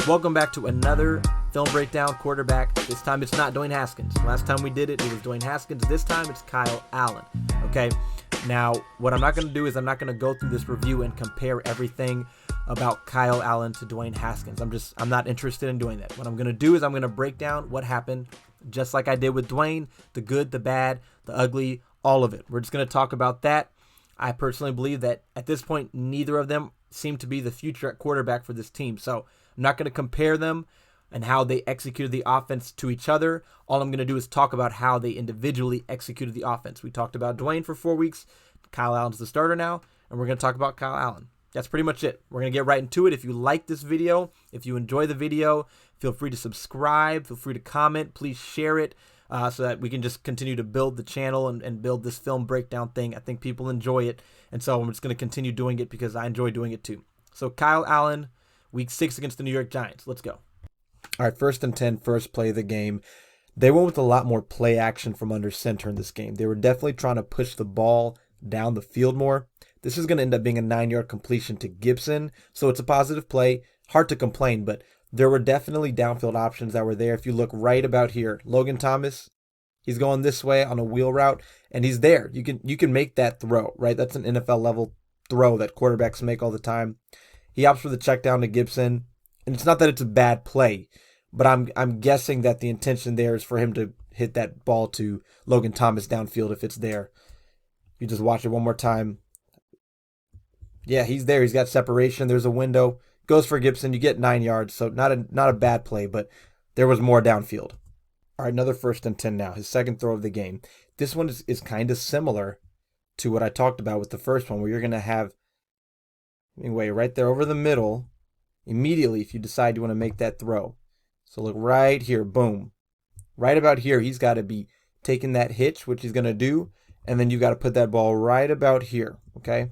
Welcome back to another film breakdown quarterback. This time it's not Dwayne Haskins. Last time we did it, it was Dwayne Haskins. This time it's Kyle Allen. Okay, now what I'm not going to do is I'm not going to go through this review and compare everything about Kyle Allen to Dwayne Haskins. I'm not interested in doing that. What I'm going to do is I'm going to break down what happened just like I did with Dwayne, the good, the bad, the ugly, all of it. We're just going to talk about that. I personally believe that at this point, neither of them seem to be the future at quarterback for this team. So I'm not going to compare them and how they executed the offense to each other. All I'm going to do is talk about how they individually executed the offense. We talked about Dwayne for 4 weeks. Kyle Allen's the starter now, and we're going to talk about Kyle Allen. That's pretty much it. We're going to get right into it. If you like this video, if you enjoy the video, feel free to subscribe. Feel free to comment. Please share it so that we can just continue to build the channel and build this film breakdown thing. I think people enjoy it, and so I'm just going to continue doing it because I enjoy doing it too. So Kyle Allen, Week 6 against the New York Giants. Let's go. All right, 1st and 10, first play of the game. They went with a lot more play action from under center in this game. They were definitely trying to push the ball down the field more. This is going to end up being a 9-yard completion to Gibson, so it's a positive play. Hard to complain, but there were definitely downfield options that were there. If you look right about here, Logan Thomas, he's going this way on a wheel route, and he's there. You can make that throw, right? That's an NFL level throw that quarterbacks make all the time. He opts for the check down to Gibson, and it's not that it's a bad play, but I'm guessing that the intention there is for him to hit that ball to Logan Thomas downfield if it's there. You just watch it one more time. Yeah, he's there. He's got separation. There's a window. Goes for Gibson. You get 9 yards, so not a bad play, but there was more downfield. All right, another 1st and 10 now. His second throw of the game. This one is kind of similar to what I talked about with the first one, where you're going to have anyway right there over the middle immediately if you decide you want to make that throw. So look right here, boom. Right about here, he's got to be taking that hitch, which he's going to do, and then you got to put that ball right about here, okay?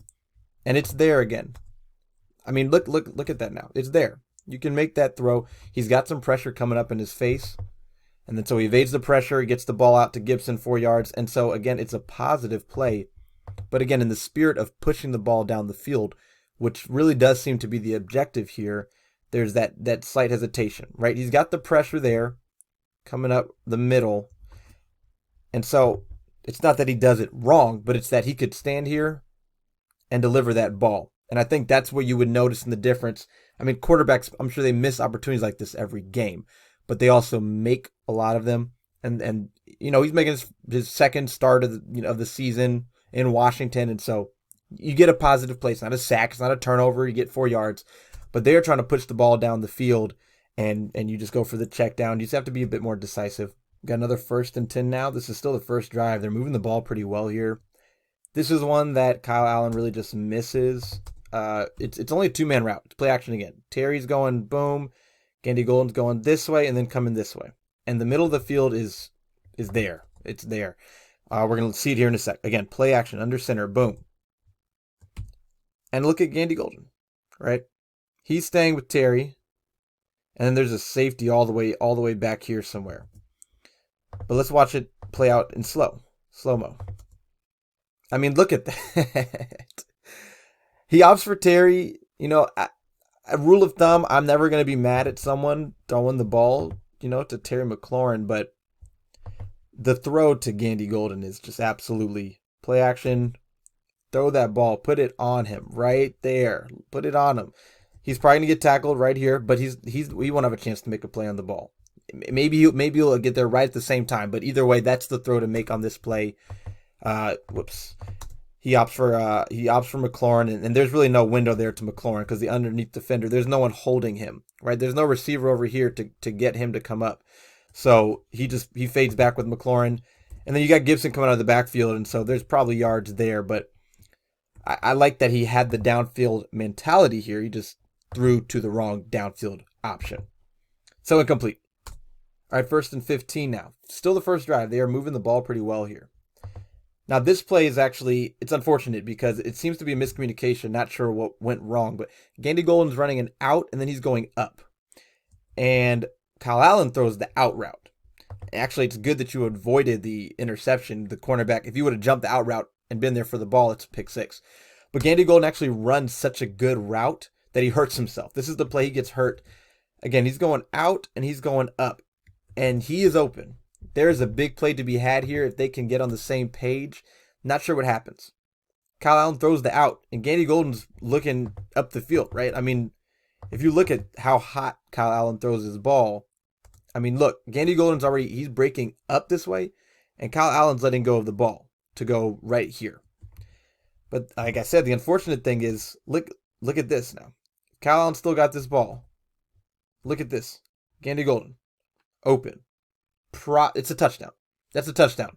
And it's there again. I mean, look at that now. It's there. You can make that throw. He's got some pressure coming up in his face. And then so he evades the pressure, he gets the ball out to Gibson 4 yards. And so, again, it's a positive play. But, again, in the spirit of pushing the ball down the field, which really does seem to be the objective here, there's that slight hesitation, right? He's got the pressure there coming up the middle. And so it's not that he does it wrong, but it's that he could stand here and deliver that ball. And I think that's what you would notice in the difference. I mean, quarterbacks, I'm sure they miss opportunities like this every game, but they also make a lot of them. And you know, he's making his second start of the season in Washington, and so you get a positive play. It's not a sack, it's not a turnover. You get 4 yards, but they're trying to push the ball down the field, and you just go for the check down. You just have to be a bit more decisive. Got another 1st and 10 now. This is still the first drive. They're moving the ball pretty well here. This is one that Kyle Allen really just misses. It's only a 2-man route. It's play action again. Terry's going boom. Gandy Golden's going this way and then coming this way. And the middle of the field is there. It's there. We're going to see it here in a sec. Again, play action under center. Boom. And look at Gandy Golden, right? He's staying with Terry. And then there's a safety all the way back here somewhere. But let's watch it play out in slow-mo. I mean, look at that. He opts for Terry. You know, a rule of thumb, I'm never going to be mad at someone throwing the ball, to Terry McLaurin, but the throw to Gandy Golden is just absolutely play action. Throw that ball. Put it on him right there. Put it on him. He's probably going to get tackled right here, but he won't have a chance to make a play on the ball. Maybe he'll get there right at the same time, but either way, that's the throw to make on this play. He opts for McLaurin, and there's really no window there to McLaurin because the underneath defender, there's no one holding him, right? There's no receiver over here to get him to come up. So he fades back with McLaurin, and then you got Gibson coming out of the backfield, and so there's probably yards there, but I like that he had the downfield mentality here. He just threw to the wrong downfield option. So incomplete. All right, 1st and 15 now. Still the first drive. They are moving the ball pretty well here. Now, this play is it's unfortunate because it seems to be a miscommunication. Not sure what went wrong, but Gandy Golden's running an out, and then he's going up. And Kyle Allen throws the out route. Actually, it's good that you avoided the interception, the cornerback. If you would have jumped the out route and been there for the ball, it's a pick 6. But Gandy Golden actually runs such a good route that he hurts himself. This is the play he gets hurt. Again, he's going out and he's going up, and he is open. There is a big play to be had here if they can get on the same page. Not sure what happens. Kyle Allen throws the out, and Gandy Golden's looking up the field, right? I mean, if you look at how hot Kyle Allen throws his ball, I mean, look, Gandy Golden's he's breaking up this way, and Kyle Allen's letting go of the ball to go right here. But like I said, the unfortunate thing is, look at this now. Kyle Allen still got this ball. Look at this. Gandy Golden. Open. It's a touchdown. That's a touchdown.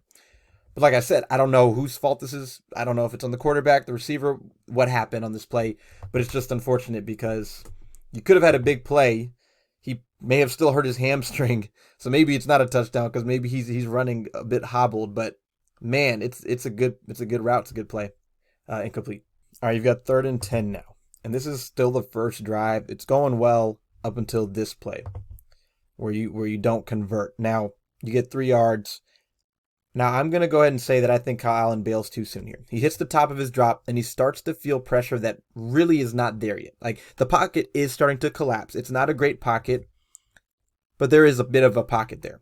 But like I said, I don't know whose fault this is. I don't know if it's on the quarterback, the receiver, what happened on this play. But it's just unfortunate because you could have had a big play. He may have still hurt his hamstring. So maybe it's not a touchdown because maybe he's running a bit hobbled. But man, it's a good route. It's a good play. Incomplete. All right, you've got 3rd and 10 now. And this is still the first drive. It's going well up until this play where you don't convert. Now, you get 3 yards. Now, I'm going to go ahead and say that I think Kyle Allen bails too soon here. He hits the top of his drop, and he starts to feel pressure that really is not there yet. Like, the pocket is starting to collapse. It's not a great pocket, but there is a bit of a pocket there.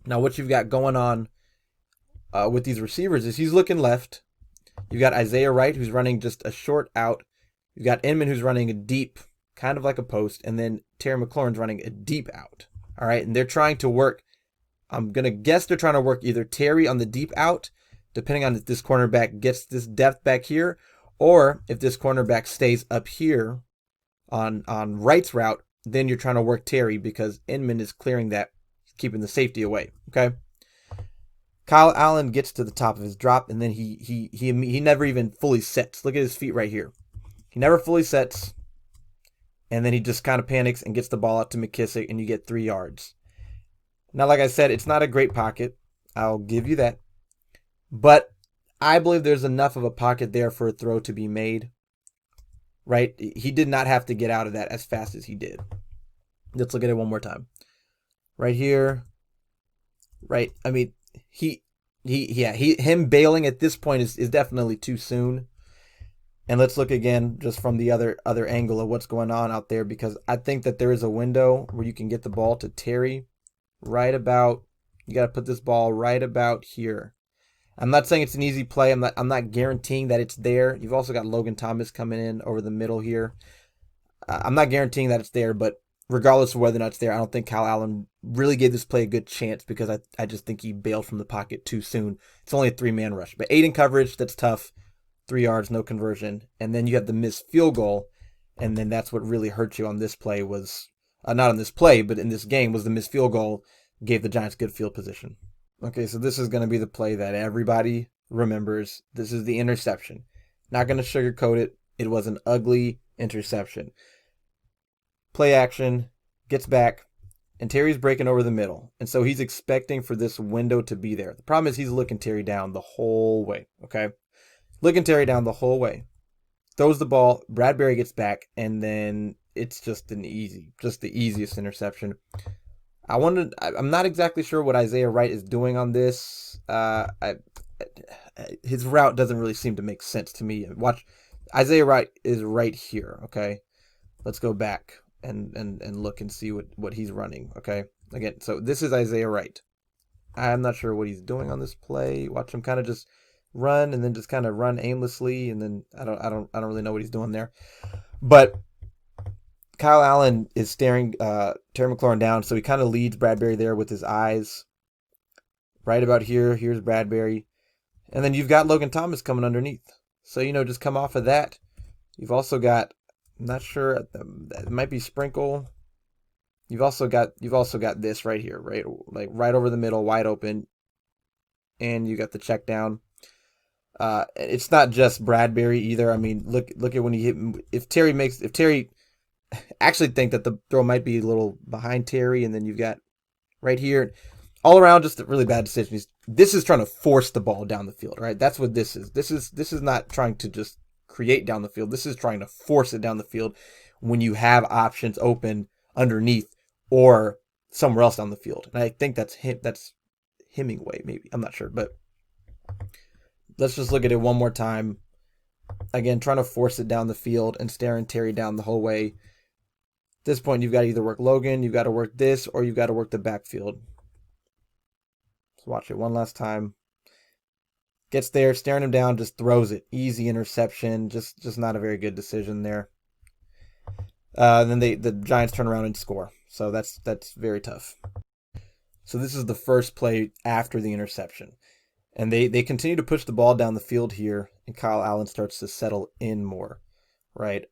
Now, what you've got going on with these receivers is he's looking left. You've got Isaiah Wright, who's running just a short out. You've got Inman, who's running a deep, kind of like a post, and then Terry McLaurin's running a deep out. All right, and they're trying to work. I'm going to guess they're trying to work either Terry on the deep out, depending on if this cornerback gets this depth back here, or if this cornerback stays up here on Wright's route, then you're trying to work Terry because Inman is clearing that, keeping the safety away, okay? Kyle Allen gets to the top of his drop, and then he never even fully sets. Look at his feet right here. He never fully sets, and then he just kind of panics and gets the ball out to McKissick, and you get 3 yards. Now, like I said, it's not a great pocket. I'll give you that. But I believe there's enough of a pocket there for a throw to be made. Right? He did not have to get out of that as fast as he did. Let's look at it one more time. Right here. Right? I mean, him bailing at this point is definitely too soon. And let's look again just from the other angle of what's going on out there, because I think that there is a window where you can get the ball to Terry right about, you got to put this ball right about here. I'm not saying it's an easy play. I'm not guaranteeing that it's there. You've also got Logan Thomas coming in over the middle here. I'm not guaranteeing that it's there, but regardless of whether or not it's there, I don't think Kyle Allen really gave this play a good chance because I just think he bailed from the pocket too soon. It's only a 3-man rush, but 8 in coverage, that's tough. 3 yards, no conversion. And then you have the missed field goal, and then that's what really hurt you on this play was, not on this play, but in this game, was the missed field goal gave the Giants good field position. Okay, so this is going to be the play that everybody remembers. This is the interception. Not going to sugarcoat it. It was an ugly interception. Play action, gets back, and Terry's breaking over the middle. And so he's expecting for this window to be there. The problem is he's looking Terry down the whole way, okay? Looking Terry down the whole way. Throws the ball, Bradbury gets back, and then it's just the easiest interception. I'm not exactly sure what Isaiah Wright is doing on this. His route doesn't really seem to make sense to me. Watch, Isaiah Wright is right here, okay? Let's go back and look and see what he's running, okay? Again, so this is Isaiah Wright. I'm not sure what he's doing on this play. Watch him kind of just run and then just kind of run aimlessly, and then I don't really know what he's doing there. But Kyle Allen is staring Terry McLaurin down, so he kind of leads Bradbury there with his eyes. Right about here, here's Bradbury. And then you've got Logan Thomas coming underneath. So, just come off of that. You've also got, I'm not sure, it might be Sprinkle. You've also got this right here, right? Like right over the middle, wide open. And you got the check down. It's not just Bradbury either. I mean, look at when he hit. If Terry actually think that the throw might be a little behind Terry, and then you've got right here, all around just a really bad decision. This is trying to force the ball down the field, right? That's what this is. This is not trying to just create down the field. This is trying to force it down the field when you have options open underneath or somewhere else down the field. And I think that's him. That's Hemingway, maybe. I'm not sure, but let's just look at it one more time. Again, trying to force it down the field and staring Terry down the whole way. this point, you've got to either work Logan, you've got to work this, or you've got to work the backfield. Let's watch it one last time. Gets there, staring him down, just throws it. Easy interception. Just not a very good decision there. Then the Giants turn around and score. So that's very tough. So this is the first play after the interception. And they continue to push the ball down the field here, and Kyle Allen starts to settle in more, right?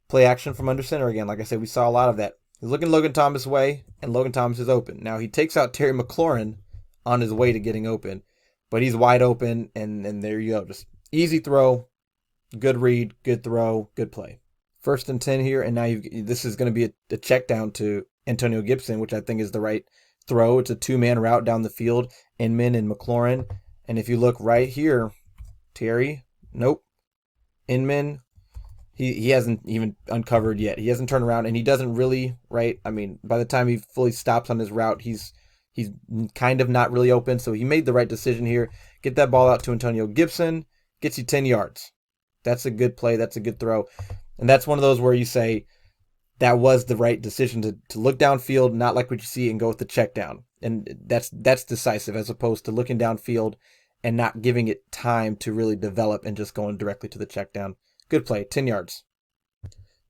Play action from under center again. Like I said, we saw a lot of that. He's looking Logan Thomas' way, and Logan Thomas is open. Now, he takes out Terry McLaurin on his way to getting open, but he's wide open, and there you go. Just easy throw, good read, good throw, good play. 1st and 10 here, and now this is going to be a check down to Antonio Gibson, which I think is the right throw. It's a 2-man route down the field, Inman and McLaurin. And if you look right here, Terry, nope. Inman, he hasn't even uncovered yet. He hasn't turned around, and he doesn't really, right? I mean, by the time he fully stops on his route, he's kind of not really open. So he made the right decision here. Get that ball out to Antonio Gibson. Gets you 10 yards. That's a good play. That's a good throw. And that's one of those where you say that was the right decision to look downfield, not like what you see, and go with the check down. And that's decisive, as opposed to looking downfield and not giving it time to really develop and just going directly to the check down. Good play, 10 yards.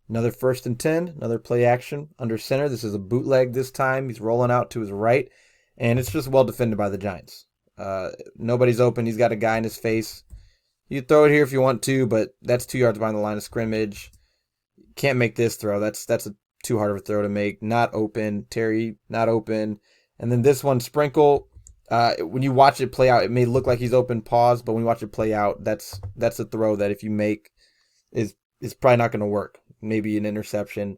Another 1st and 10, another play action under center. This is a bootleg this time. He's rolling out to his right, and it's just well defended by the Giants. Nobody's open. He's got a guy in his face. You throw it here if you want to, but that's 2 yards behind the line of scrimmage. Can't make this throw. That's too hard of a throw to make. Not open. Terry, not open. And then this one, Sprinkle. When you watch it play out, it may look like he's open, pause, but when you watch it play out, that's a throw that if you make is probably not going to work. Maybe an interception.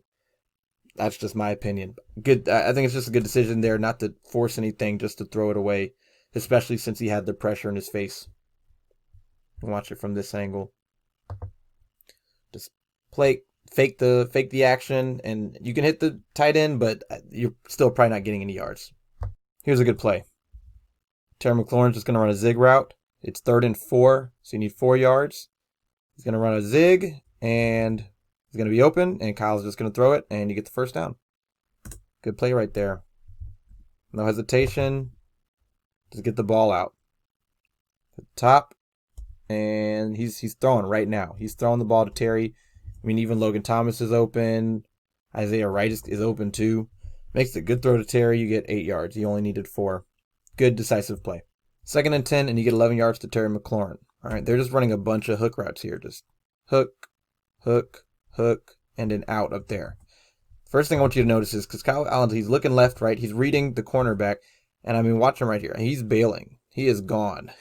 That's just my opinion. Good. I think it's just a good decision there, not to force anything, just to throw it away, especially since he had the pressure in his face. Watch it from this angle. Just fake the action, and you can hit the tight end, but you're still probably not getting any yards. Here's a good play. Terry McLaurin's just going to run a zig route. It's 3rd and 4, so you need 4 yards. He's going to run a zig, and he's going to be open, and Kyle's just going to throw it, and you get the 1st down. Good play right there. No hesitation. Just get the ball out. At the top, and he's throwing right now. He's throwing the ball to Terry. I mean, even Logan Thomas is open. Isaiah Wright is open too. Makes a good throw to Terry. You get 8 yards. You only needed 4. Good decisive play. 2nd and 10, and you get 11 yards to Terry McLaurin. All right, they're just running a bunch of hook routes here. Just hook, hook, hook, and an out up there. First thing I want you to notice is, because Kyle Allen, he's looking left, right. He's reading the cornerback, and I mean, watch him right here. He's bailing. He is gone.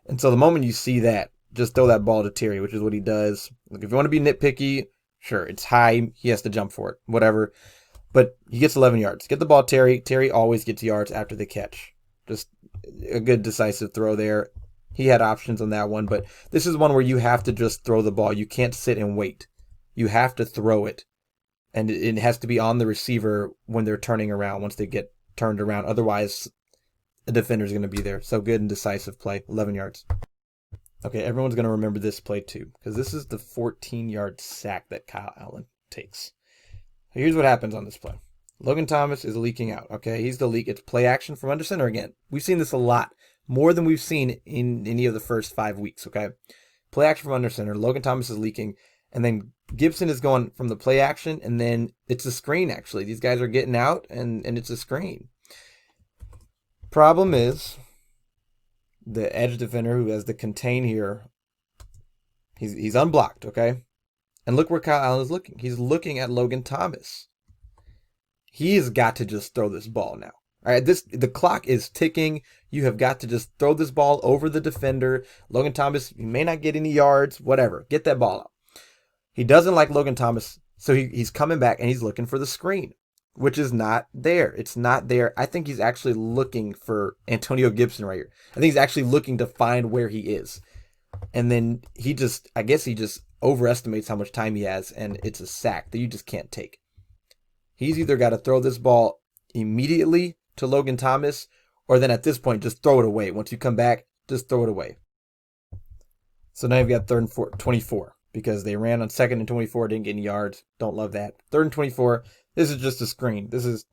And so the moment you see that, just throw that ball to Terry, which is what he does. Like, if you want to be nitpicky, sure, it's high. He has to jump for it, whatever. But he gets 11 yards. Get the ball, Terry. Terry always gets yards after the catch. Just a good decisive throw there. He had options on that one, but this is one where you have to just throw the ball. You can't sit and wait. You have to throw it. And it has to be on the receiver when they're turning around, once they get turned around. Otherwise, a defender's going to be there. So good and decisive play. 11 yards. Okay, everyone's going to remember this play too, because this is the 14-yard sack that Kyle Allen takes. Here's what happens on this play. Logan Thomas is leaking out, okay? He's the leak. It's play action from under center again. We've seen this a lot, more than we've seen in any of the first 5 weeks, okay? Play action from under center. Logan Thomas is leaking, and then Gibson is going from the play action, and then it's a screen, actually. These guys are getting out, and it's a screen. Problem is, the edge defender who has the contain here, he's unblocked, okay? And look where Kyle Allen is looking. He's looking at Logan Thomas. He's got to just throw this ball now. All right, the clock is ticking. You have got to just throw this ball over the defender. Logan Thomas, he may not get any yards, whatever. Get that ball out. He doesn't like Logan Thomas, so he's coming back and he's looking for the screen, which is not there. It's not there. I think he's actually looking for Antonio Gibson right here. I think he's actually looking to find where he is. And then I guess he just overestimates how much time he has, and it's a sack that you just can't take. He's either got to throw this ball immediately to Logan Thomas, or then at this point, just throw it away. Once you come back, just throw it away. So now you've got 3rd and 24, because they ran on 2nd and 24, didn't get any yards. Don't love that. 3rd and 24, This is just a screen. This is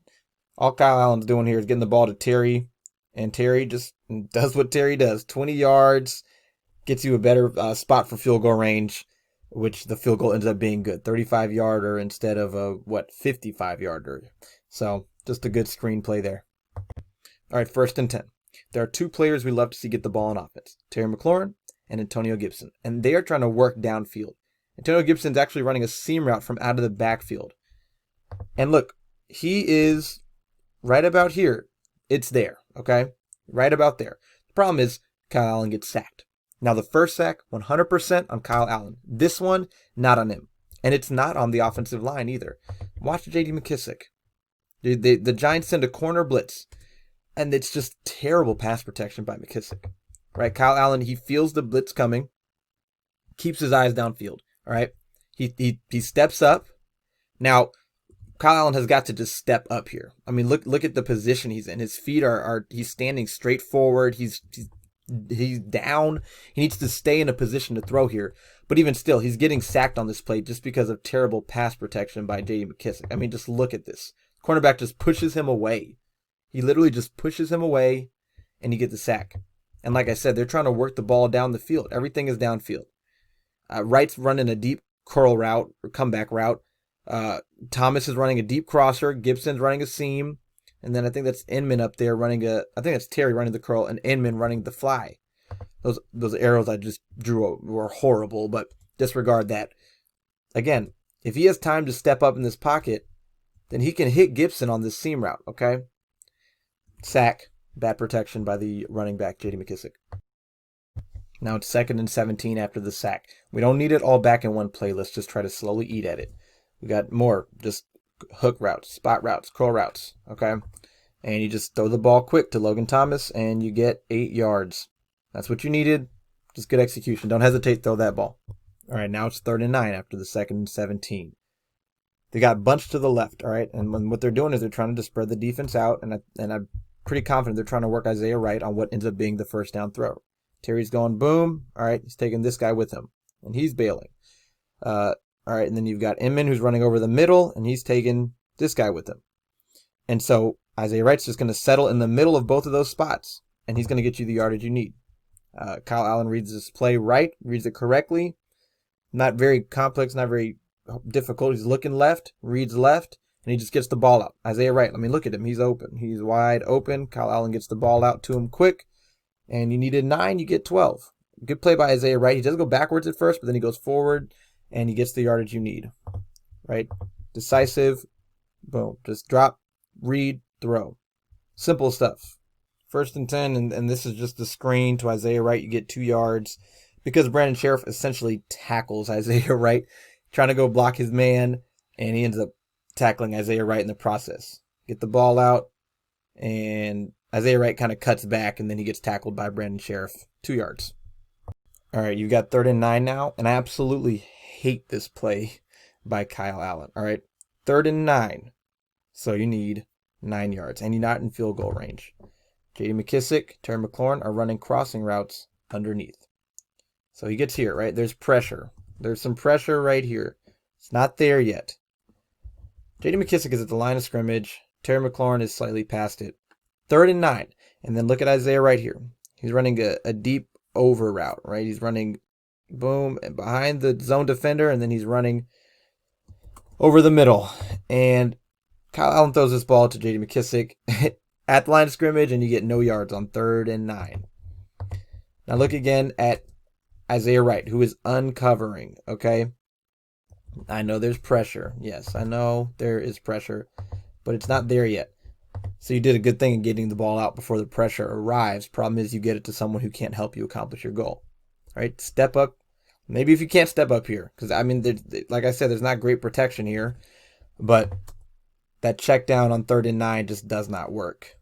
all Kyle Allen's doing here is getting the ball to Terry, and Terry just does what Terry does. 20 yards, gets you a better spot for field goal range, which the field goal ends up being good. 35-yarder instead of a, 55-yarder. So just a good screenplay there. All right, 1st and 10. There are 2 players we love to see get the ball on offense, Terry McLaurin and Antonio Gibson, and they are trying to work downfield. Antonio Gibson's actually running a seam route from out of the backfield. And look, he is right about here. It's there, okay? Right about there. The problem is Kyle Allen gets sacked. Now, the first sack, 100% on Kyle Allen. This one, not on him. And it's not on the offensive line either. Watch J.D. McKissic. The Giants send a corner blitz, and it's just terrible pass protection by McKissic. Right? Kyle Allen, he feels the blitz coming, keeps his eyes downfield. All right? He steps up. Now, Kyle Allen has got to just step up here. I mean, look at the position he's in. His feet are he's standing straight forward. He's down. He needs to stay in a position to throw here. But even still, he's getting sacked on this play just because of terrible pass protection by J.D. McKissic. I mean, just look at this. Cornerback just pushes him away. He literally just pushes him away, and you get the sack. And like I said, they're trying to work the ball down the field. Everything is downfield. Wright's running a deep curl route or comeback route. Thomas is running a deep crosser. Gibson's running a seam. And then I think that's Inman up there running I think that's Terry running the curl and Inman running the fly. Those arrows I just drew were horrible, but disregard that. Again, if he has time to step up in this pocket, then he can hit Gibson on this seam route, okay? Sack. Bad protection by the running back, J.D. McKissic. Now it's 2nd and 17 after the sack. We don't need it all back in one play. Let's just try to slowly eat at it. We got more just hook routes, spot routes, curl routes, okay? And you just throw the ball quick to Logan Thomas, and you get 8 yards. That's what you needed. Just good execution. Don't hesitate to throw that ball. All right, now it's 3rd and 9 after the 2nd and 17. They got bunched to the left, all right? And what they're doing is they're trying to just spread the defense out, and I'm pretty confident they're trying to work Isaiah Wright on what ends up being the first down throw. Terry's going boom. All right, he's taking this guy with him, and he's bailing. All right, and then you've got Inman who's running over the middle, and he's taking this guy with him. And so Isaiah Wright's just going to settle in the middle of both of those spots, and he's going to get you the yardage you need. Kyle Allen reads this play right, reads it correctly. Not very complex, not very difficult. He's looking left, reads left, and he just gets the ball out. Isaiah Wright, I mean, look at him. He's open. He's wide open. Kyle Allen gets the ball out to him quick, and you needed 9, you get 12. Good play by Isaiah Wright. He does go backwards at first, but then he goes forward, and he gets the yardage you need, right? Decisive, boom. Just drop, read, throw. Simple stuff. 1st and 10, and this is just the screen to Isaiah Wright. You get 2 yards because Brandon Sheriff essentially tackles Isaiah Wright, trying to go block his man, and he ends up tackling Isaiah Wright in the process. Get the ball out, and Isaiah Wright kind of cuts back, and then he gets tackled by Brandon Sheriff. 2 yards. All right, you've got 3rd and 9 now, and I absolutely hate this play by Kyle Allen. All right, 3rd and 9. So you need 9 yards, and you're not in field goal range. J.D. McKissic, Terry McLaurin are running crossing routes underneath. So he gets here, right? There's pressure. There's some pressure right here. It's not there yet. J.D. McKissic is at the line of scrimmage. Terry McLaurin is slightly past it. 3rd and 9. And then look at Isaiah right here. He's running a deep over route, right? He's running boom behind the zone defender, and then he's running over the middle. And Kyle Allen throws this ball to J.D. McKissic at the line of scrimmage, and you get no yards on 3rd and 9. Now look again at Isaiah Wright, who is uncovering, okay? I know there's pressure. Yes, I know there is pressure, but it's not there yet. So you did a good thing in getting the ball out before the pressure arrives. Problem is you get it to someone who can't help you accomplish your goal, right? Step up. Maybe if you can't step up here, because, I mean, like I said, there's not great protection here, but that check down on 3rd and 9 just does not work.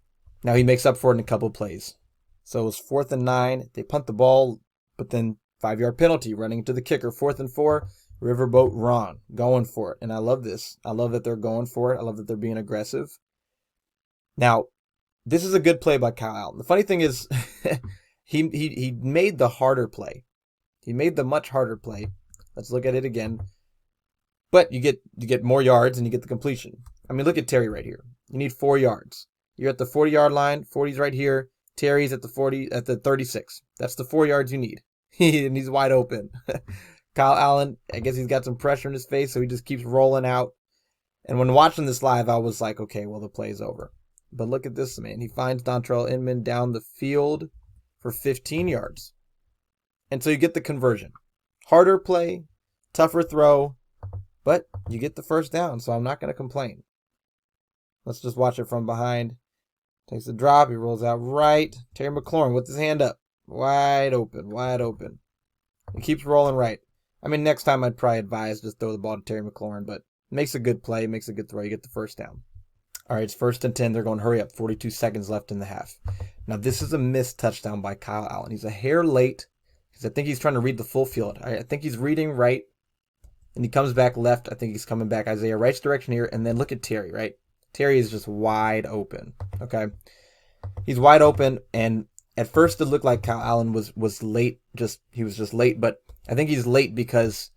Now he makes up for it in a couple plays. So it was 4th and 9. They punt the ball, but then 5-yard penalty running to the kicker. 4th and 4. Riverboat Ron going for it. And I love this. I love that they're going for it. I love that they're being aggressive. Now, this is a good play by Kyle Allen. The funny thing is he made the harder play. He made the much harder play. Let's look at it again. But you get more yards and you get the completion. I mean, look at Terry right here. You need 4 yards. You're at the 40-yard line. 40's right here. Terry's at the 36. That's the 4 yards you need. And he's wide open. Kyle Allen, I guess he's got some pressure in his face, so he just keeps rolling out. And when watching this live, I was like, okay, well, the play's over. But look at this, man. He finds Dontrell Inman down the field for 15 yards. And so you get the conversion. Harder play, tougher throw, but you get the first down, so I'm not going to complain. Let's just watch it from behind. Takes the drop. He rolls out right. Terry McLaurin with his hand up. Wide open, wide open. He keeps rolling right. I mean, next time I'd probably advise just throw the ball to Terry McLaurin, but makes a good play, makes a good throw. You get the first down. All right, it's 1st and 10. They're going to hurry up. 42 seconds left in the half. Now, this is a missed touchdown by Kyle Allen. He's a hair late because I think he's trying to read the full field. I think he's reading right, and he comes back left. I think he's coming back Isaiah Wright's direction here, and then look at Terry, right? Terry is just wide open, okay? He's wide open, and at first it looked like Kyle Allen was late. He was just late, but I think he's late because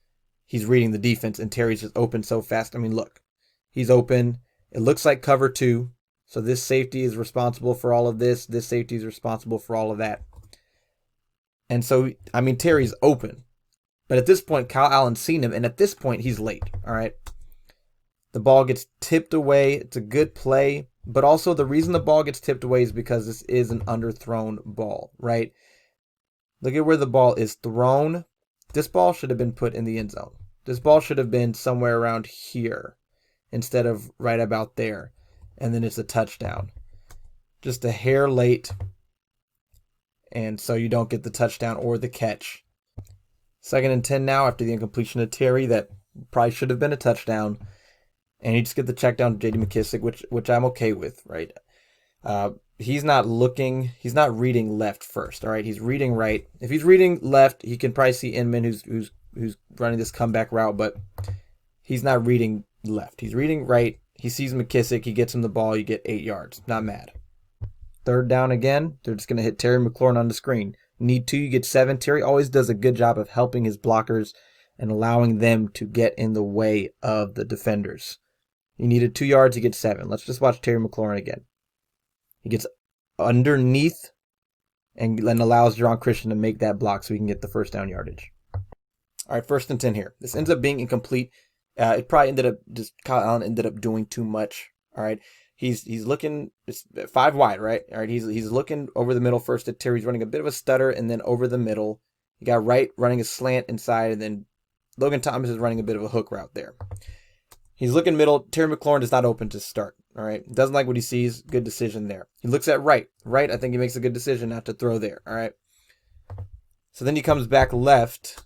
he's reading the defense, and Terry's just open so fast. I mean, look. He's open. It looks like cover 2, so this safety is responsible for all of this. This safety is responsible for all of that. And so, I mean, Terry's open. But at this point, Kyle Allen's seen him, and at this point, he's late, all right? The ball gets tipped away. It's a good play. But also the reason the ball gets tipped away is because this is an underthrown ball, right? Look at where the ball is thrown. This ball should have been put in the end zone. This ball should have been somewhere around here instead of right about there. And then it's a touchdown. Just a hair late. And so you don't get the touchdown or the catch. 2nd and 10 now after the incompletion of Terry. That probably should have been a touchdown. And you just get the check down to J.D. McKissick, which I'm okay with, right? He's not reading left first, all right? He's reading right. If he's reading left, he can probably see Inman, who's running this comeback route, but he's not reading left. He's reading right. He sees McKissick. He gets him the ball. You get 8 yards. Not mad. 3rd down again. They're just going to hit Terry McLaurin on the screen. Need 2, you get 7. Terry always does a good job of helping his blockers and allowing them to get in the way of the defenders. You needed 2 yards, you get 7. Let's just watch Terry McLaurin again. He gets underneath and then allows Jerron Christian to make that block so he can get the first down yardage. All right, 1st and 10 here. This ends up being incomplete. It probably ended up just Kyle Allen ended up doing too much. All right, he's looking. It's 5 wide, right? All right, he's looking over the middle first at Terry. He's running a bit of a stutter, and then over the middle, you got Wright running a slant inside, and then Logan Thomas is running a bit of a hook route there. He's looking middle. Terry McLaurin is not open to start. All right, doesn't like what he sees. Good decision there. He looks at Wright. Wright, I think he makes a good decision not to throw there. All right. So then he comes back left.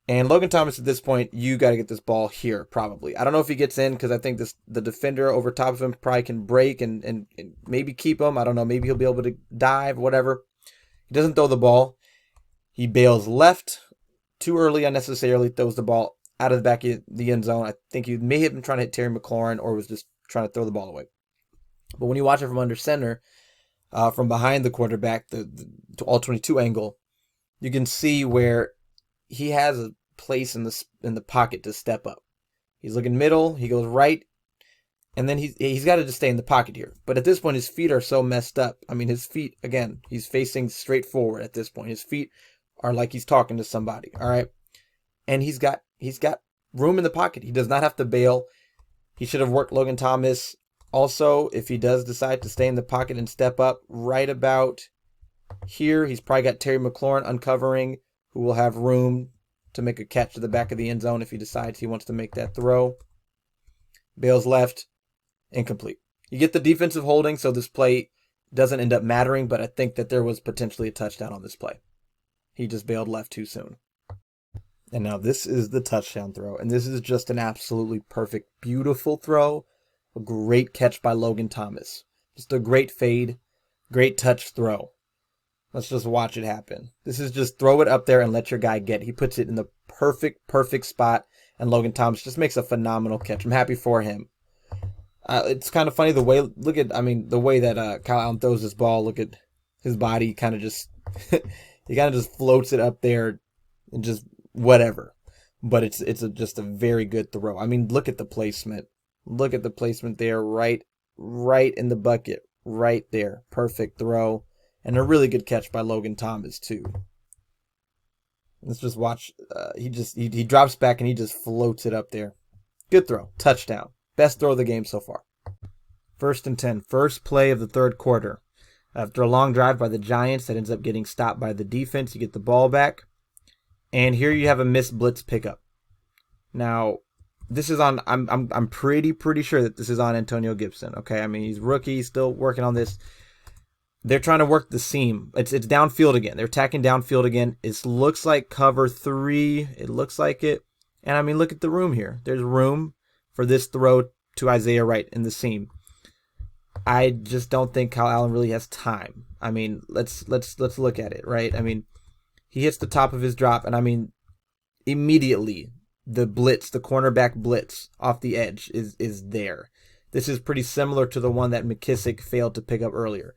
And Logan Thomas, at this point, you got to get this ball here, probably. I don't know if he gets in because I think the defender over top of him probably can break and maybe keep him. I don't know. Maybe he'll be able to dive, whatever. He doesn't throw the ball. He bails left too early, unnecessarily, throws the ball out of the back of the end zone. I think he may have been trying to hit Terry McLaurin or was just trying to throw the ball away. But when you watch it from under center, from behind the quarterback, the all 22 angle, you can see where he has a place in the pocket to step up. He's looking middle, he goes right, and then he's got to just stay in the pocket here. But at this point, his feet are so messed up. I mean, his feet, again, he's facing straight forward at this point. His feet are like he's talking to somebody, all right? And he's got room in the pocket. He does not have to bail. He should have worked Logan Thomas. Also, if he does decide to stay in the pocket and step up right about here, he's probably got Terry McLaurin uncovering, who will have room to make a catch to the back of the end zone if he decides he wants to make that throw. Bails left, incomplete. You get the defensive holding, so this play doesn't end up mattering, but I think that there was potentially a touchdown on this play. He just bailed left too soon. And now this is the touchdown throw, and this is just an absolutely perfect, beautiful throw. A great catch by Logan Thomas. Just a great fade, great touch throw. Let's just watch it happen. This is just throw it up there and let your guy get. He puts it in the perfect spot, and Logan Thomas just makes a phenomenal catch. I'm happy for him. It's kind of funny the way, the way that Kyle Allen throws this ball. Look at his body, he kind of just floats it up there and just whatever. But it's just a very good throw. I mean, look at the placement. Look at the placement there, right in the bucket, right there. Perfect throw. And a really good catch by Logan Thomas, too. Let's just watch. He drops back and he just floats it up there. Good throw. Touchdown. Best throw of the game so far. 1st and 10. First play of the third quarter. After a long drive by the Giants that ends up getting stopped by the defense, you get the ball back. And here you have a missed blitz pickup. Now, this is on. I'm pretty sure that this is on Antonio Gibson. Okay, I mean he's rookie, he's still working on this. They're trying to work the seam. It's downfield again. They're attacking downfield again. It looks like cover 3. It looks like it. And I mean, look at the room here. There's room for this throw to Isaiah Wright in the seam. I just don't think Kyle Allen really has time. I mean, let's look at it, right? I mean, he hits the top of his drop, and I mean, immediately the blitz, the cornerback blitz off the edge is there. This is pretty similar to the one that McKissick failed to pick up earlier.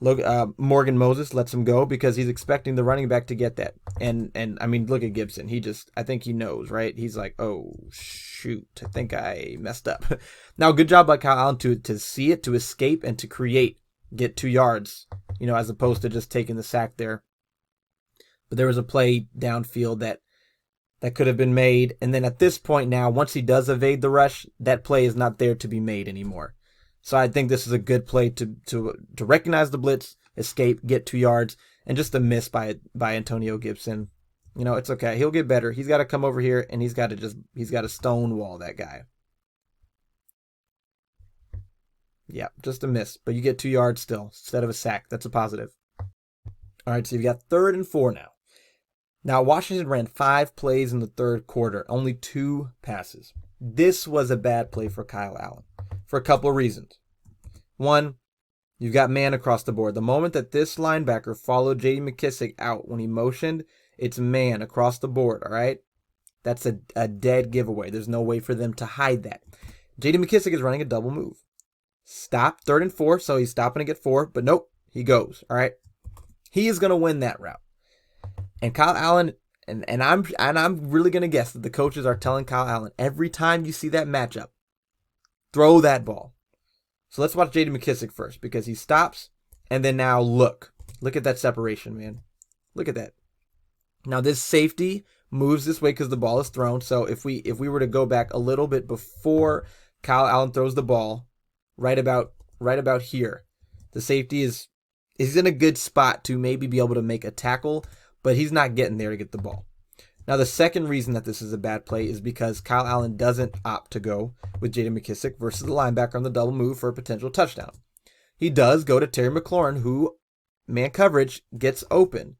Look, Morgan Moses lets him go because he's expecting the running back to get that. And I mean, look at Gibson. I think he knows, right? He's like, oh, shoot, I think I messed up. Now, good job by Kyle Allen to see it, to escape, and to get 2 yards, as opposed to just taking the sack there. But there was a play downfield that could have been made. And then at this point now, once he does evade the rush, that play is not there to be made anymore. So I think this is a good play to recognize the blitz, escape, get 2 yards, and just a miss by Antonio Gibson. It's okay. He'll get better. He's got to come over here and he's got to stonewall that guy. Yeah, just a miss, but you get 2 yards still instead of a sack. That's a positive. All right, so you've got 3rd and 4 now. Now Washington ran 5 plays in the third quarter, only 2 passes. This was a bad play for Kyle Allen for a couple of reasons. One, you've got man across the board. The moment that this linebacker followed J.D. McKissick out when he motioned, it's man across the board, all right? That's a dead giveaway. There's no way for them to hide that. J.D. McKissick is running a double move. Stop, 3rd and 4, so he's stopping to get 4, but nope, he goes, all right? He is going to win that route. And Kyle Allen, and I'm really going to guess that the coaches are telling Kyle Allen, every time you see that matchup, throw that ball. So let's watch J.D. McKissick first because he stops, and then now look at that separation, man. Look at that. Now this safety moves this way because the ball is thrown. So if we were to go back a little bit before Kyle Allen throws the ball, right about here, the safety is in a good spot to maybe be able to make a tackle, but he's not getting there to get the ball. Now, the second reason that this is a bad play is because Kyle Allen doesn't opt to go with J.D. McKissick versus the linebacker on the double move for a potential touchdown. He does go to Terry McLaurin, who, man coverage, gets open.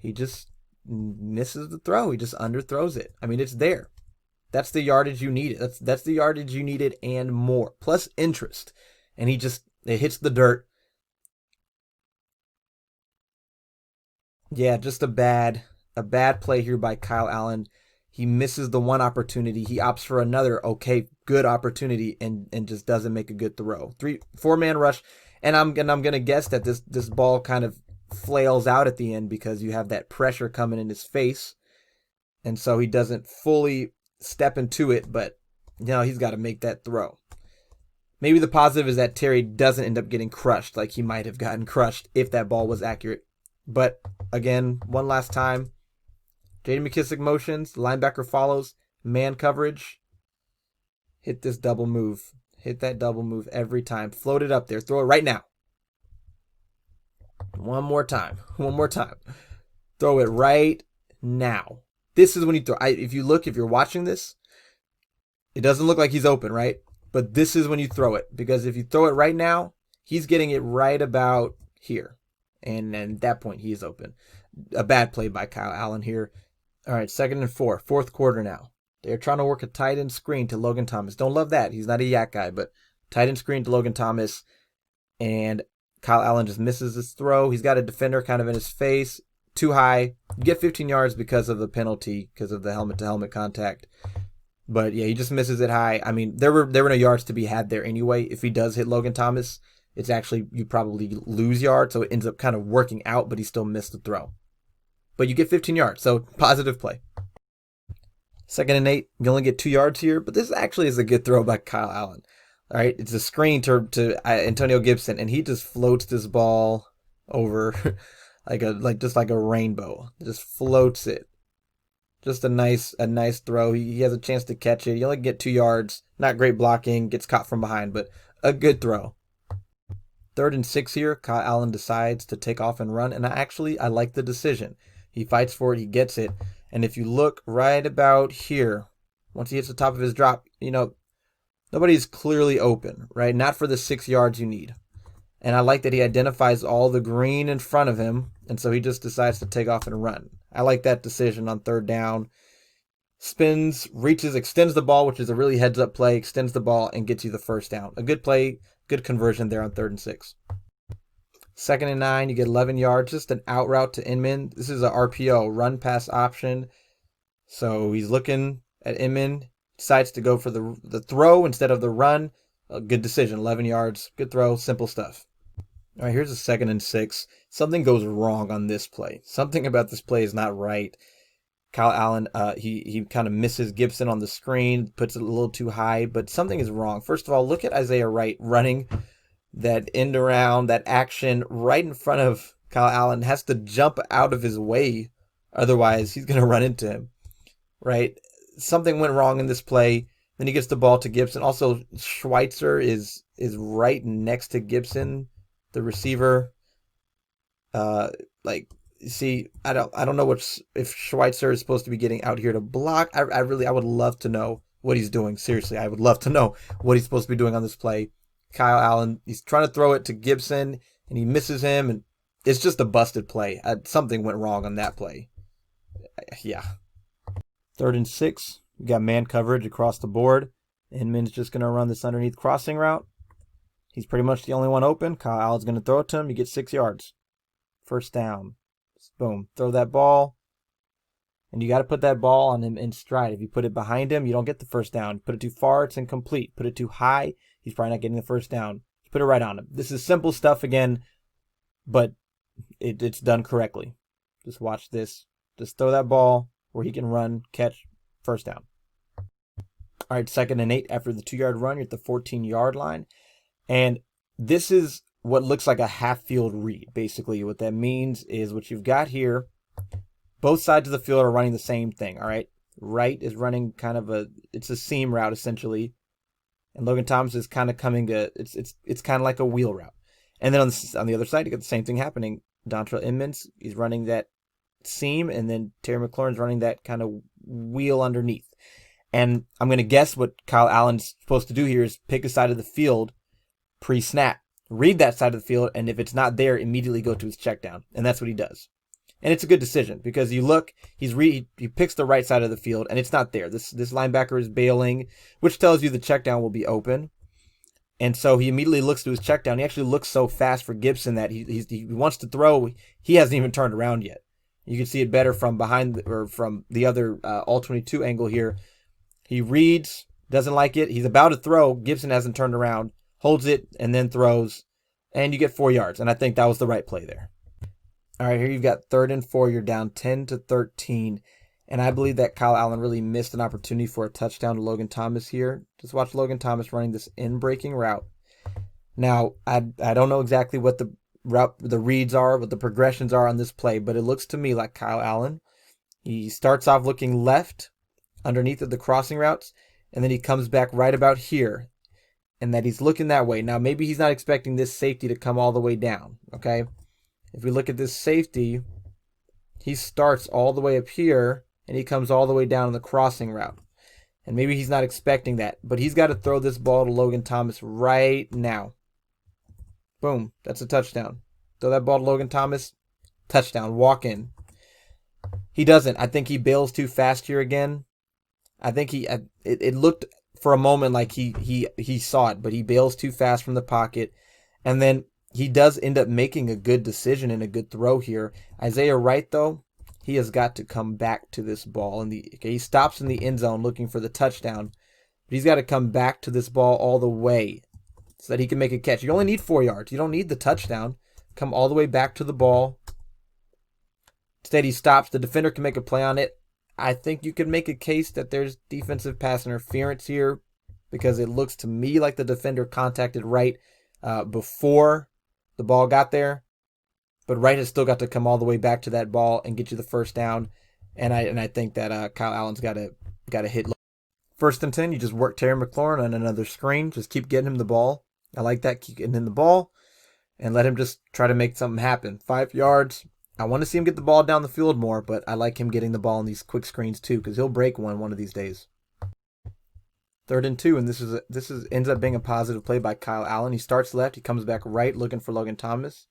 He just misses the throw. He just underthrows it. I mean, it's there. That's the yardage you needed. That's the yardage you needed and more, plus interest. And it hits the dirt. Yeah, just a bad play here by Kyle Allen. He misses the one opportunity. He opts for another good opportunity and just doesn't make a good throw. 4-man rush, and I'm gonna guess that this ball kind of flails out at the end because you have that pressure coming in his face, and so he doesn't fully step into it. But he's got to make that throw. Maybe the positive is that Terry doesn't end up getting crushed like he might have gotten crushed if that ball was accurate. But again, one last time, J.D. McKissick motions, linebacker follows, man coverage. Hit this double move. Hit that double move every time. Float it up there. Throw it right now. One more time. Throw it right now. This is when you throw. If you're watching this, it doesn't look like he's open, right? But this is when you throw it. Because if you throw it right now, he's getting it right about here. And at that point, he is open. A bad play by Kyle Allen here. All right, 2nd and 4, fourth quarter now. They're trying to work a tight end screen to Logan Thomas. Don't love that. He's not a yak guy, but tight end screen to Logan Thomas. And Kyle Allen just misses his throw. He's got a defender kind of in his face. Too high. You get 15 yards because of the penalty, because of the helmet-to-helmet contact. But, yeah, he just misses it high. I mean, there were no yards to be had there anyway. If he does hit Logan Thomas, it's actually, you probably lose yards, so it ends up kind of working out, but he still missed the throw. But you get 15 yards, so positive play. 2nd and 8, you only get 2 yards here, but this actually is a good throw by Kyle Allen. All right, it's a screen to Antonio Gibson, and he just floats this ball over just like a rainbow. Just floats it. Just a nice throw. He has a chance to catch it. He only get 2 yards. Not great blocking. Gets caught from behind, but a good throw. 3rd and 6 here. Kyle Allen decides to take off and run, and I like the decision. He fights for it. He gets it. And if you look right about here, once he hits the top of his drop, nobody's clearly open, right? Not for the 6 yards you need. And I like that he identifies all the green in front of him, and so he just decides to take off and run. I like that decision on 3rd down. Spins, reaches, extends the ball, which is a really heads-up play, extends the ball, and gets you the 1st down. A good play, good conversion there on 3rd and 6. 2nd and 9, you get 11 yards, just an out route to Inman. This is a RPO, run pass option. So he's looking at Inman, decides to go for the throw instead of the run. A good decision, 11 yards, good throw, simple stuff. All right, here's a 2nd and 6. Something goes wrong on this play. Something about this play is not right. Kyle Allen, he kind of misses Gibson on the screen, puts it a little too high, but something is wrong. First of all, look at Isaiah Wright running that end around, that action right in front of Kyle Allen. Has to jump out of his way, otherwise he's going to run into him, right? Something went wrong in this play. Then he gets the ball to Gibson. Also, Schweitzer is right next to Gibson, the receiver. See, I don't know if Schweitzer is supposed to be getting out here to block. I would love to know what he's doing. Seriously, I would love to know what he's supposed to be doing on this play. Kyle Allen, he's trying to throw it to Gibson, and he misses him, and it's just a busted play. Something went wrong on that play. Yeah. 3rd and 6. We got man coverage across the board. Inman's just going to run this underneath crossing route. He's pretty much the only one open. Kyle Allen's going to throw it to him. You get 6 yards. 1st down. Boom. Throw that ball. And you got to put that ball on him in stride. If you put it behind him, you don't get the 1st down. Put it too far, it's incomplete. Put it too high, he's probably not getting the 1st down. Put it right on him. This is simple stuff again, but it's done correctly. Just watch this. Just throw that ball where he can run, catch, 1st down. All right, 2nd and 8 after the 2-yard run. You're at the 14-yard line. And this is what looks like a half-field read. Basically, what that means is what you've got here, both sides of the field are running the same thing, all right? Right is running kind of it's a seam route, essentially. And Logan Thomas is kind of coming to, it's kind of like a wheel route. And then on the other side, you got the same thing happening. Dontrell Inman's, he's running that seam, and then Terry McLaurin's running that kind of wheel underneath. And I'm going to guess what Kyle Allen's supposed to do here is pick a side of the field pre-snap, read that side of the field, and if it's not there, immediately go to his check down. And that's what he does. And it's a good decision because you look, he picks the right side of the field, and it's not there. This linebacker is bailing, which tells you the check down will be open. And so he immediately looks to his check down. He actually looks so fast for Gibson that he wants to throw. He hasn't even turned around yet. You can see it better from behind or from the other all-22 angle here. He reads, doesn't like it. He's about to throw. Gibson hasn't turned around, holds it, and then throws. And you get 4 yards. And I think that was the right play there. All right, here you've got 3rd and 4. You're down 10-13. And I believe that Kyle Allen really missed an opportunity for a touchdown to Logan Thomas here. Just watch Logan Thomas running this in-breaking route. Now, I don't know exactly what the reads are, what the progressions are on this play, but it looks to me like Kyle Allen. He starts off looking left underneath of the crossing routes, and then he comes back right about here, and that he's looking that way. Now, maybe he's not expecting this safety to come all the way down, okay? If we look at this safety, he starts all the way up here, and he comes all the way down on the crossing route. And maybe he's not expecting that, but he's got to throw this ball to Logan Thomas right now. Boom, that's a touchdown. Throw that ball to Logan Thomas, touchdown, walk in. He doesn't. I think he bails too fast here again. I think it looked for a moment like he saw it, but he bails too fast from the pocket. And then he does end up making a good decision and a good throw here. Isaiah Wright, though, he has got to come back to this ball. He stops in the end zone looking for the touchdown, but he's got to come back to this ball all the way so that he can make a catch. You only need 4 yards. You don't need the touchdown. Come all the way back to the ball. Instead, he stops. The defender can make a play on it. I think you could make a case that there's defensive pass interference here because it looks to me like the defender contacted Wright before the ball got there. But Wright has still got to come all the way back to that ball and get you the first down. And I think that Kyle Allen's got to hit. 1st and 10, you just work Terry McLaurin on another screen. Just keep getting him the ball. I like that. Keep getting him the ball and let him just try to make something happen. 5 yards. I want to see him get the ball down the field more, but I like him getting the ball in these quick screens too because he'll break one of these days. 3rd and 2, and this ends up being a positive play by Kyle Allen. He starts left. He comes back right looking for Logan Thomas.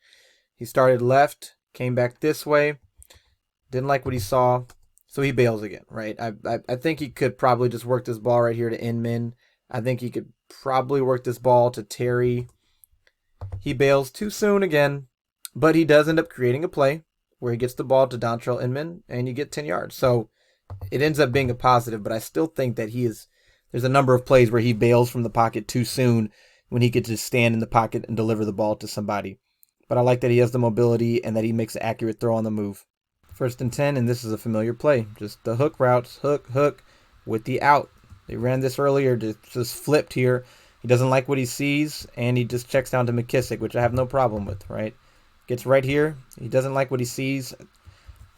He started left, came back this way, didn't like what he saw, so he bails again, right? I think he could probably just work this ball right here to Inman. I think he could probably work this ball to Terry. He bails too soon again, but he does end up creating a play where he gets the ball to Dontrell Inman, and you get 10 yards. So it ends up being a positive, but I still think that there's a number of plays where he bails from the pocket too soon when he could just stand in the pocket and deliver the ball to somebody. But I like that he has the mobility and that he makes an accurate throw on the move. 1st and 10, and this is a familiar play. Just the hook routes, hook, with the out. They ran this earlier, just flipped here. He doesn't like what he sees, and he just checks down to McKissick, which I have no problem with, right? Gets right here. He doesn't like what he sees.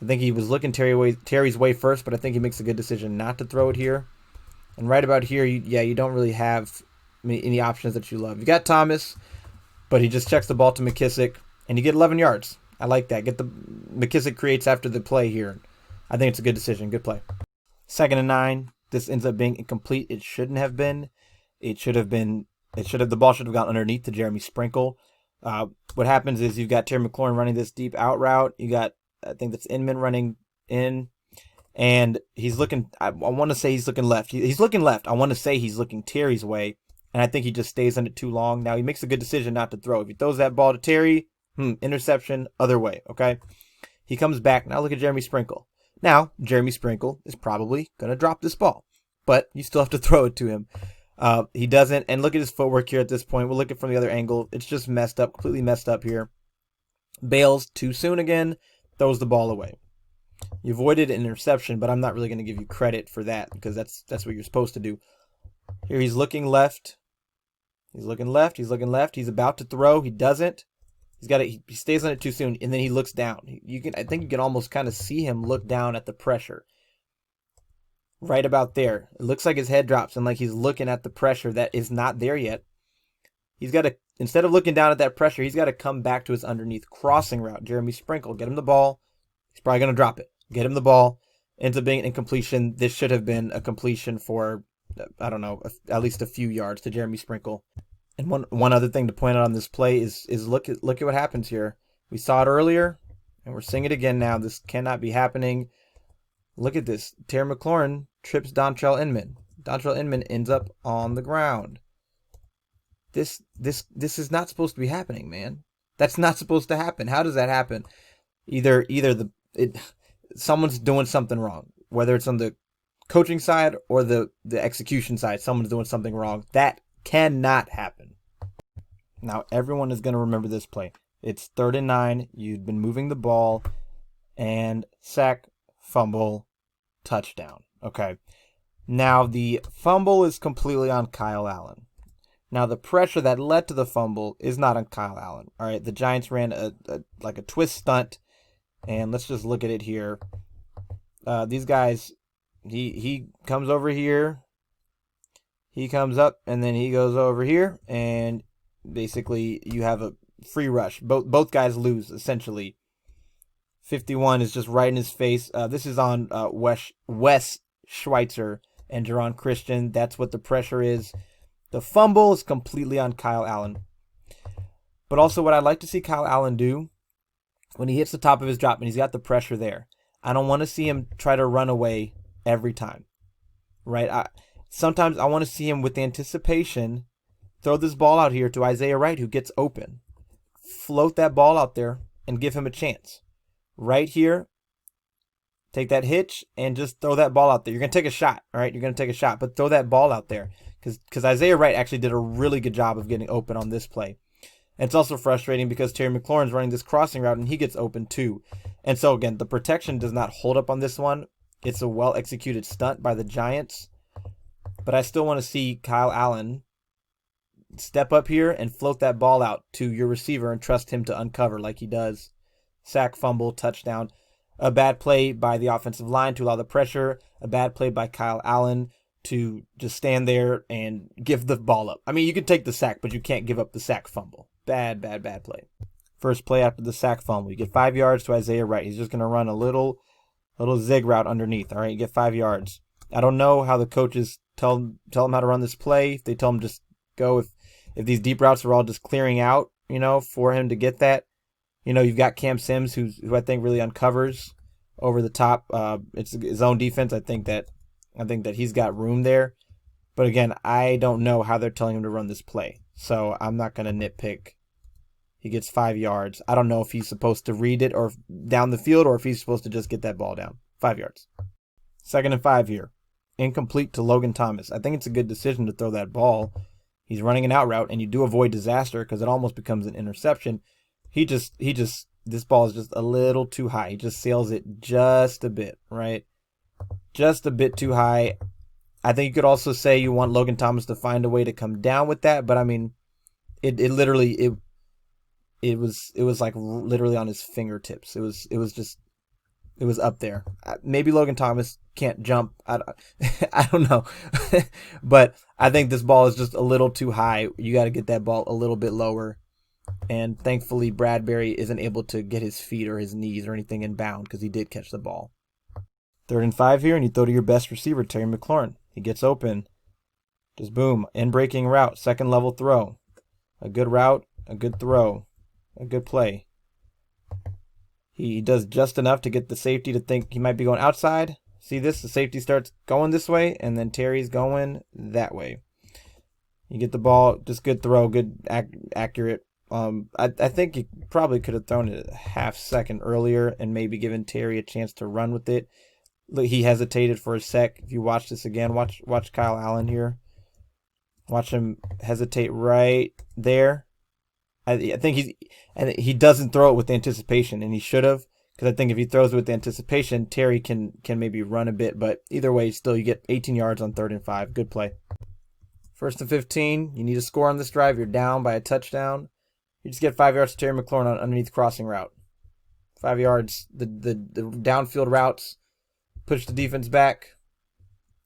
I think he was looking Terry's way first, but I think he makes a good decision not to throw it here. And right about here, you don't really have any options that you love. You got Thomas, but he just checks the ball to McKissick, and you get 11 yards. I like that. McKissick creates after the play here. I think it's a good decision. Good play. 2nd and 9. This ends up being incomplete. It shouldn't have been. The ball should have gone underneath to Jeremy Sprinkle. What happens is you've got Terry McLaurin running this deep out route. You got, I think that's Inman running in, and he's looking, I want to say he's looking left. He's looking left. I want to say he's looking Terry's way, and I think he just stays on it too long. Now he makes a good decision not to throw. If he throws that ball to Terry, interception, other way, okay? He comes back. Now look at Jeremy Sprinkle. Now, Jeremy Sprinkle is probably going to drop this ball, but you still have to throw it to him. He doesn't, and look at his footwork here at this point. We'll look at it from the other angle. It's just messed up, completely messed up here. Bails too soon again, throws the ball away. You avoided an interception, but I'm not really going to give you credit for that because that's what you're supposed to do. Here he's looking left. He's looking left. He's about to throw. He doesn't. He stays on it too soon, and then he looks down. I think you can almost kind of see him look down at the pressure. Right about there. It looks like his head drops and like he's looking at the pressure that is not there yet. He's got to, instead of looking down at that pressure, he's got to come back to his underneath crossing route. Jeremy Sprinkle, get him the ball. He's probably going to drop it. Get him the ball. Ends up being an incompletion. This should have been a completion for, I don't know, at least a few yards to Jeremy Sprinkle. And one other thing to point out on this play is look at what happens here. We saw it earlier, and we're seeing it again now. This cannot be happening. Look at this. Terry McLaurin trips Dontrell Inman. Dontrell Inman ends up on the ground. This is not supposed to be happening, man. That's not supposed to happen. How does that happen? Either someone's doing something wrong, whether it's on the coaching side or the execution side. Someone's doing something wrong. That cannot happen. Now everyone is going to remember this play. It's 3rd and 9. You've been moving the ball, and sack, fumble, touchdown. Okay. Now the fumble is completely on Kyle Allen. Now the pressure that led to the fumble is not on Kyle Allen. All right. The Giants ran a twist stunt, and let's just look at it here. These guys, he comes over here. He comes up, and then he goes over here, and basically you have a free rush. Both guys lose, essentially. 51 is just right in his face. This is on Wes Schweitzer and Jerron Christian. That's what the pressure is. The fumble is completely on Kyle Allen. But also what I'd like to see Kyle Allen do, when he hits the top of his drop and he's got the pressure there, I don't want to see him try to run away every time. Right? Sometimes I want to see him with anticipation throw this ball out here to Isaiah Wright, who gets open. Float that ball out there and give him a chance. Right here, take that hitch and just throw that ball out there. You're going to take a shot, all right? You're going to take a shot, but throw that ball out there because Isaiah Wright actually did a really good job of getting open on this play. And it's also frustrating because Terry McLaurin's running this crossing route and he gets open too. And so, again, the protection does not hold up on this one. it's a well-executed stunt by the Giants. But I still want to see Kyle Allen step up here and float that ball out to your receiver and trust him to uncover like he does. Sack, fumble, touchdown. A bad play by the offensive line to allow the pressure. A bad play by Kyle Allen to just stand there and give the ball up. I mean, you can take the sack, but you can't give up the sack fumble. Bad play. First play after the sack fumble. You get 5 yards to Isaiah Wright. He's just going to run a little zig route underneath. All right, you get 5 yards. I don't know how the coaches tell him how to run this play. If they tell him just go, if these deep routes are all just clearing out, for him to get that. You've got Cam Sims, who I think really uncovers over the top. It's his own defense. I think that he's got room there. But again, I don't know how they're telling him to run this play. So I'm not going to nitpick. He gets 5 yards. I don't know if he's supposed to read it or down the field or if he's supposed to just get that ball down. 5 yards. 2nd and 5 here. Incomplete to Logan Thomas. I think it's a good decision to throw that ball. He's running an out route, and you do avoid disaster because it almost becomes an interception. This ball is just a little too high. He just sails it just a bit, right? Just a bit too high. I think you could also say you want Logan Thomas to find a way to come down with that, but I mean, it was like literally on his fingertips. It was up there. Maybe Logan Thomas can't jump. I don't know. But I think this ball is just a little too high. You got to get that ball a little bit lower. And thankfully, Bradbury isn't able to get his feet or his knees or anything in bound because he did catch the ball. 3rd and 5 here, and you throw to your best receiver, Terry McLaurin. He gets open. Just boom. In-breaking route. 2nd level throw. A good route. A good throw. A good play. He does just enough to get the safety to think he might be going outside. See this? The safety starts going this way, and then Terry's going that way. You get the ball. Just good throw. Good, accurate. I think he probably could have thrown it a half second earlier and maybe given Terry a chance to run with it. Look, he hesitated for a sec. If you watch this again, watch Kyle Allen here. Watch him hesitate right there. I think he doesn't throw it with anticipation, and he should have, because I think if he throws it with anticipation, Terry can maybe run a bit. But either way, still you get 18 yards on 3rd and 5. Good play. 1st and 15. You need a score on this drive. You're down by a touchdown. You just get 5 yards to Terry McLaurin on underneath crossing route. 5 yards. The downfield routes push the defense back,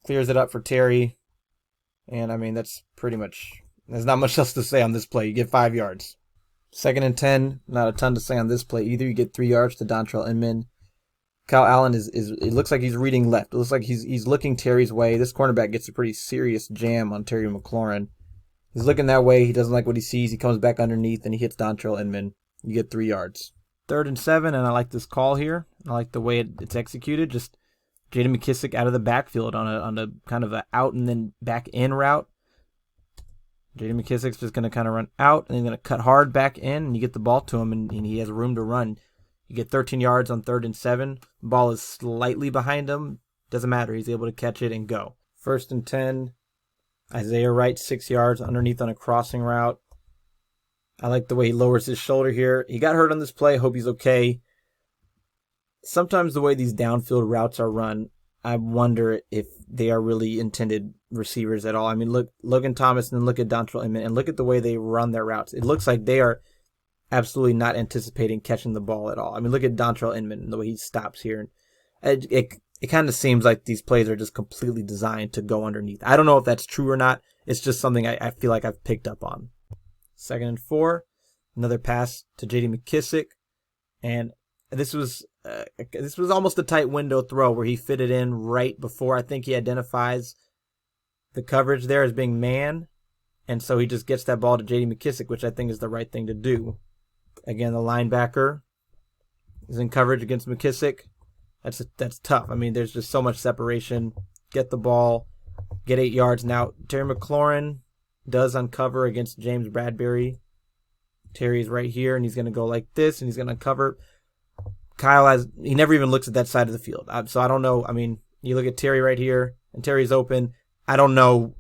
clears it up for Terry, and I mean that's pretty much. There's not much else to say on this play. You get 5 yards. 2nd and 10. Not a ton to say on this play either. You get 3 yards to Dontrell Inman. Kyle Allen is it looks like he's reading left. It looks like he's looking Terry's way. This cornerback gets a pretty serious jam on Terry McLaurin. He's looking that way. He doesn't like what he sees. He comes back underneath, and he hits Dontrell Inman. You get 3 yards. 3rd and 7, and I like this call here. I like the way it's executed. Just J.D. McKissick out of the backfield on a kind of a out and then back in route. J.D. McKissick's just going to kind of run out, and he's going to cut hard back in, and you get the ball to him, and he has room to run. You get 13 yards on 3rd and 7. The ball is slightly behind him. Doesn't matter. He's able to catch it and go. 1st and 10. Isaiah Wright, 6 yards underneath on a crossing route. I like the way he lowers his shoulder here. He got hurt on this play. Hope he's okay. Sometimes the way these downfield routes are run, I wonder if they are really intended receivers at all. I mean, look Logan Thomas and then look at Dontrell Inman and look at the way they run their routes. It looks like they are absolutely not anticipating catching the ball at all. I mean, look at Dontrell Inman and the way he stops here. It kind of seems like these plays are just completely designed to go underneath. I don't know if that's true or not. It's just something I feel like I've picked up on. 2nd and 4. Another pass to J.D. McKissick. And this was almost a tight window throw where he fitted in right before. I think he identifies the coverage there as being man. And so he just gets that ball to J.D. McKissick, which I think is the right thing to do. Again, the linebacker is in coverage against McKissick. That's tough. I mean, there's just so much separation. Get the ball, get 8 yards. Now, Terry McLaurin does uncover against James Bradbury. Terry's right here, and he's going to go like this, and he's going to uncover. He never even looks at that side of the field. So I don't know. I mean, you look at Terry right here, and Terry's open. I don't know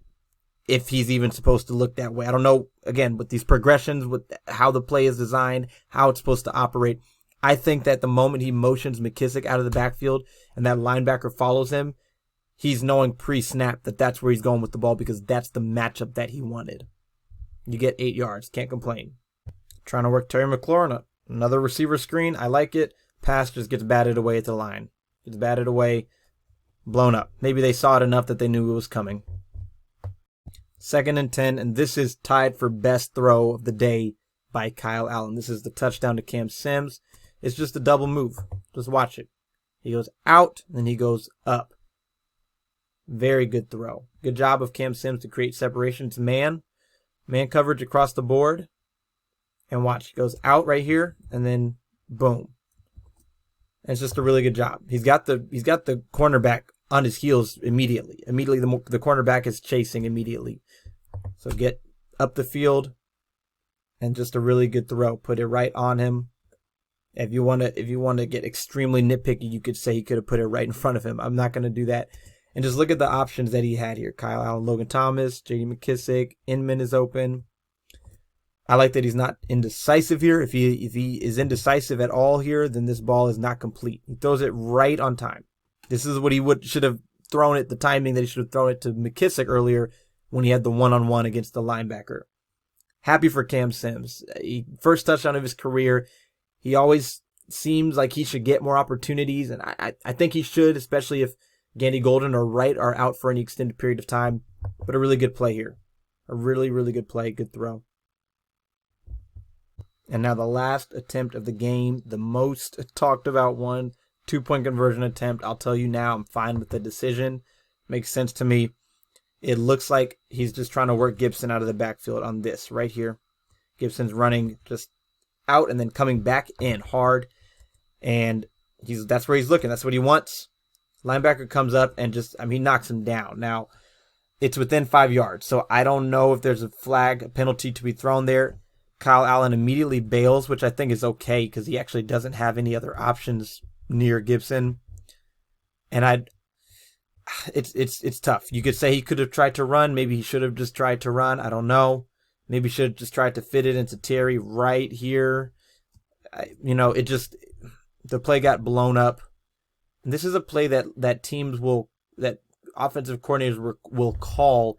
if he's even supposed to look that way. I don't know, again, with these progressions, with how the play is designed, how it's supposed to operate. I think that the moment he motions McKissick out of the backfield and that linebacker follows him, he's knowing pre-snap that that's where he's going with the ball because that's the matchup that he wanted. You get 8 yards. Can't complain. Trying to work Terry McLaurin up. Another receiver screen. I like it. Pass just gets batted away at the line. Gets batted away. Blown up. Maybe they saw it enough that they knew it was coming. 2nd and 10, and this is tied for best throw of the day by Kyle Allen. This is the touchdown to Cam Sims. It's just a double move. Just watch it. He goes out, then he goes up. Very good throw. Good job of Cam Sims to create separation. It's man coverage across the board. And watch, he goes out right here, and then boom. And it's just a really good job. He's got the cornerback on his heels immediately. Immediately, the cornerback is chasing immediately. So get up the field, and just a really good throw. Put it right on him. If you want to get extremely nitpicky, you could say he could have put it right in front of him. I'm not going to do that. And just look at the options that he had here. Kyle Allen, Logan Thomas, J.D. McKissick, Inman is open. I like that he's not indecisive here. If he is indecisive at all here, then this ball is not complete. He throws it right on time. This is what he should have thrown it, the timing that he should have thrown it to McKissick earlier when he had the one-on-one against the linebacker. Happy for Cam Sims. First touchdown of his career. He always seems like he should get more opportunities, and I think he should, especially if Gandy Golden or Wright are out for any extended period of time. But a really good play here. A really, really good play. Good throw. And now the last attempt of the game, the most talked about one, 2-point conversion attempt. I'll tell you now, I'm fine with the decision. Makes sense to me. It looks like he's just trying to work Gibson out of the backfield on this right here. Gibson's running just out and then coming back in hard. And that's where he's looking. That's what he wants. Linebacker comes up and he knocks him down. Now, it's within 5 yards, so I don't know if there's a flag, a penalty to be thrown there. Kyle Allen immediately bails, which I think is okay because he actually doesn't have any other options near Gibson. And it's tough. You could say he could have tried to run. Maybe he should have just tried to run. I don't know. Maybe he should have just tried to fit it into Terry right here. The play got blown up. And this is a play that offensive coordinators will call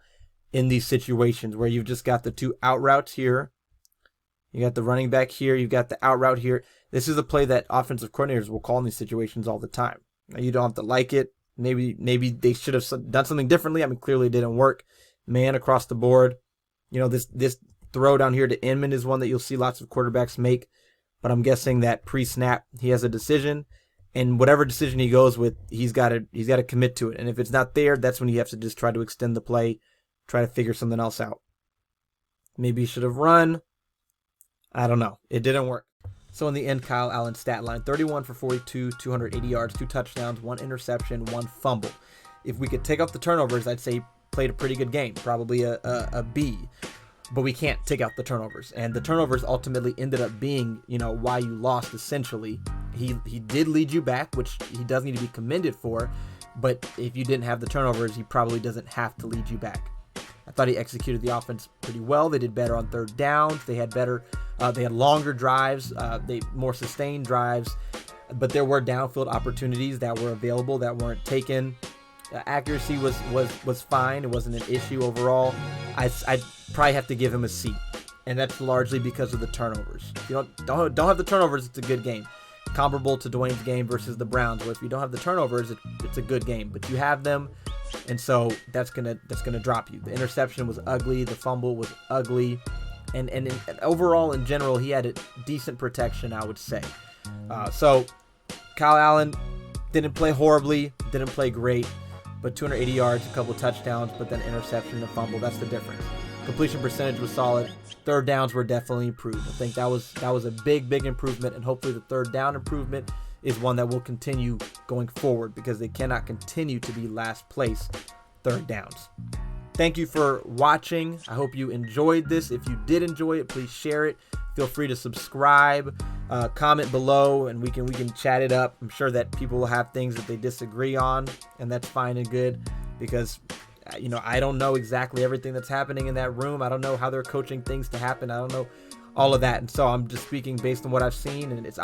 in these situations where you've just got the two out routes here. You got the running back here. You've got the out route here. This is a play that offensive coordinators will call in these situations all the time. Now, you don't have to like it. Maybe they should have done something differently. I mean, clearly it didn't work. Man across the board. This throw down here to Inman is one that you'll see lots of quarterbacks make. But I'm guessing that pre-snap he has a decision, and whatever decision he goes with, he's got to commit to it. And if it's not there, that's when you have to just try to extend the play, try to figure something else out. Maybe he should have run. I don't know. It didn't work. So in the end, Kyle Allen's stat line, 31 for 42, 280 yards, 2 touchdowns, 1 interception, 1 fumble. If we could take off the turnovers, I'd say played a pretty good game, probably a B. But we can't take out the turnovers. And the turnovers ultimately ended up being, why you lost essentially. He did lead you back, which he does need to be commended for. But if you didn't have the turnovers, he probably doesn't have to lead you back. I thought he executed the offense pretty well. They did better on third downs. They had longer drives, more sustained drives, but there were downfield opportunities that were available that weren't taken. Accuracy was fine. It wasn't an issue overall. I'd probably have to give him a C, and that's largely because of the turnovers. If you don't have the turnovers, it's a good game. Comparable to Dwayne's game versus the Browns, where if you don't have the turnovers, it's a good game, but you have them. And so that's gonna drop you. The interception was ugly. The fumble was ugly. And overall, in general, he had a decent protection, I would say. So Kyle Allen didn't play horribly, didn't play great, but 280 yards, a couple touchdowns, but then interception and fumble. That's the difference. Completion percentage was solid. Third downs were definitely improved. I think that was a big improvement, and hopefully the third down improvement is one that will continue going forward because they cannot continue to be last place third downs. Thank you for watching. I hope you enjoyed this. If you did enjoy it, please share it. Feel free to subscribe, comment below, and we can chat it up. I'm sure that people will have things that they disagree on, and that's fine and good because I don't know exactly everything that's happening in that room. I don't know how they're coaching things to happen. I don't know all of that. And so I'm just speaking based on what I've seen, and it's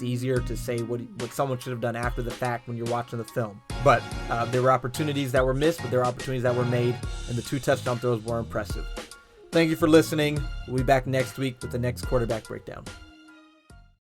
easier to say what someone should have done after the fact when you're watching the film. But there were opportunities that were missed, but there were opportunities that were made, and the 2 touchdown throws were impressive. Thank you for listening. We'll be back next week with the next quarterback breakdown.